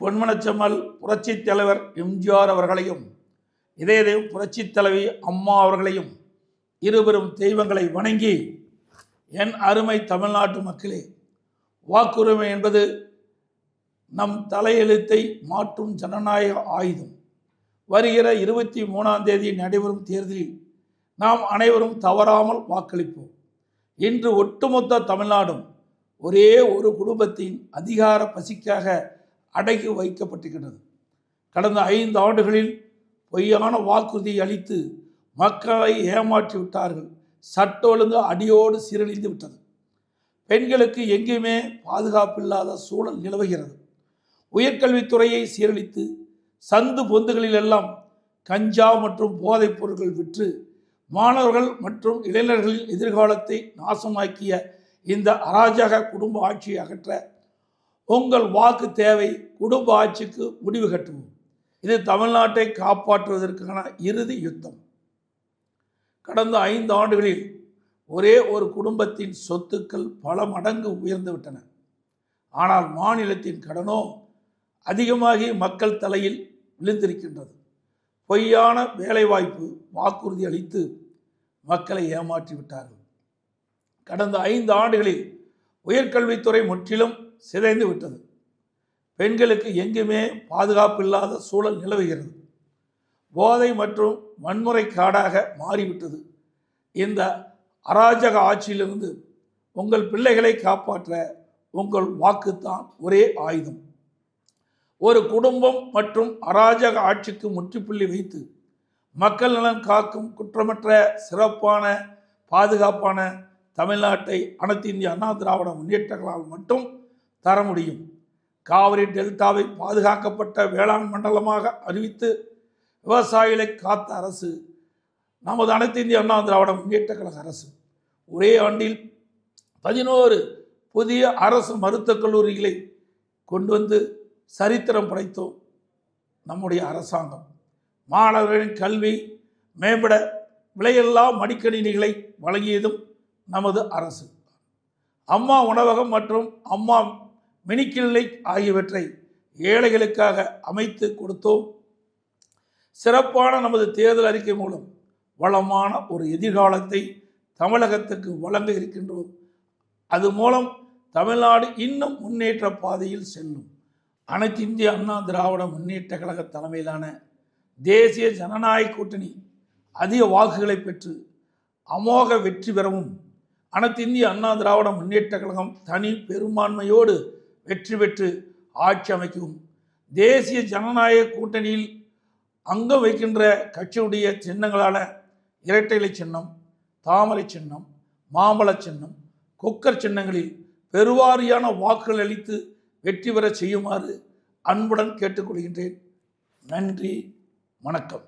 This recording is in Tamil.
பொன்மனச்செம்மல் புரட்சித் தலைவர் எம்ஜிஆர் அவர்களையும் இதே புரட்சித் தலைவி அம்மா அவர்களையும் இருவரும் தெய்வங்களை வணங்கி, என் அருமை தமிழ்நாட்டு மக்களே, வாக்குரிமை என்பது நம் தலையெழுத்தை மாற்றும் ஜனநாயக ஆயுதம். வருகிற 23ஆம் தேதி நடைபெறும் தேர்தலில் நாம் அனைவரும் தவறாமல் வாக்களிப்போம். இன்று ஒட்டுமொத்த தமிழ்நாடும் ஒரே ஒரு குடும்பத்தின் அதிகார பசிக்காக அடக்கி வைக்கப்பட்டிருக்கிறது. கடந்த 5 ஆண்டுகளில் பொய்யான வாக்குறுதி அளித்து மக்களை ஏமாற்றி விட்டார்கள். சட்ட ஒழுங்கு அடியோடு சீரழிந்து விட்டது. பெண்களுக்கு எங்கேயுமே பாதுகாப்பில்லாத சூழல் நிலவுகிறது. உயர்கல்வித்துறையை சீரழித்து சந்து பொந்துகளிலெல்லாம் கஞ்சா மற்றும் போதைப் பொருட்கள் விற்று மாணவர்கள் மற்றும் இளைஞர்களின் எதிர்காலத்தை நாசமாக்கிய இந்த அராஜக குடும்ப ஆட்சியை அகற்ற உங்கள் வாக்கு தேவை. குடும்ப ஆட்சிக்கு முடிவு கட்டுவோம். இது தமிழ்நாட்டை காப்பாற்றுவதற்கான இறுதி யுத்தம். கடந்த 5 ஆண்டுகளில் ஒரே ஒரு குடும்பத்தின் சொத்துக்கள் பல மடங்கு உயர்ந்து விட்டன. ஆனால் மாநிலத்தின் கடனோ அதிகமாகி மக்கள் தலையில் விழுந்திருக்கின்றது. பொய்யான வேலைவாய்ப்பு வாக்குறுதி அளித்து மக்களை ஏமாற்றி விட்டார்கள். கடந்த 5 ஆண்டுகளில் உயர்கல்வித்துறை முற்றிலும் சிதைந்து விட்டது. பெண்களுக்கு எங்குமே பாதுகாப்பு இல்லாத சூழல் நிலவுகிறது. போதை மற்றும் வன்முறை காடாக மாறிவிட்டது. இந்த அராஜக ஆட்சியிலிருந்து உங்கள் பிள்ளைகளை காப்பாற்ற உங்கள் வாக்குத்தான் ஒரே ஆயுதம். ஒரு குடும்பம் மற்றும் அராஜக ஆட்சிக்கு முற்றுப்புள்ளி வைத்து மக்கள் நலன் காக்கும் குற்றமற்ற சிறப்பான பாதுகாப்பான தமிழ்நாட்டை அனைத்து இந்திய அண்ணா திராவிட முன்னேற்றங்களால் மட்டும் தர முடியும். காவிரி டெல்டாவை பாதுகாக்கப்பட்ட வேளாண் மண்டலமாக அறிவித்து விவசாயிகளை காத்த அரசு நமது அனைத்து இந்திய அண்ணா திராவிட முன்னேற்ற கழக அரசு. ஒரே ஆண்டில் 11 புதிய அரசு மருத்துவக் கல்லூரிகளை கொண்டு வந்து சரித்திரம் படைத்தோம் நம்முடைய அரசாங்கம். மாணவர்களின் கல்வி மேம்பட விலையில்லா மடிக்கணினிகளை வழங்கியதும் நமது அரசு. அம்மா உணவகம் மற்றும் அம்மா மினிக்கிளை ஆகியவற்றை ஏழைகளுக்காக அமைத்து கொடுத்தோம். சிறப்பான நமது தேர்தல் அறிக்கை மூலம் வளமான ஒரு எதிர்காலத்தை தமிழகத்துக்கு வழங்க இருக்கின்றோம். அது மூலம் தமிழ்நாடு இன்னும் முன்னேற்ற பாதையில் செல்லும். அனைத்து இந்திய அண்ணா திராவிட முன்னேற்ற கழக தலைமையிலான தேசிய ஜனநாயக கூட்டணி அதிக வாக்குகளை பெற்று அமோக வெற்றி பெறவும், அனைத்து இந்திய அண்ணா திராவிட முன்னேற்ற கழகம் தனி பெரும்பான்மையோடு வெற்றி பெற்று ஆட்சி அமைக்கவும், தேசிய ஜனநாயக கூட்டணியில் அங்கம் வைக்கின்ற கட்சியுடைய சின்னங்களான இரட்டை இலை சின்னம், தாமரை சின்னம், மாம்பழ சின்னம், கொக்கர் சின்னங்களில் பெருவாரியான வாக்குகள் அளித்து வெற்றி பெற செய்யுமாறு அன்புடன் கேட்டுக்கொள்கின்றேன். நன்றி, வணக்கம்.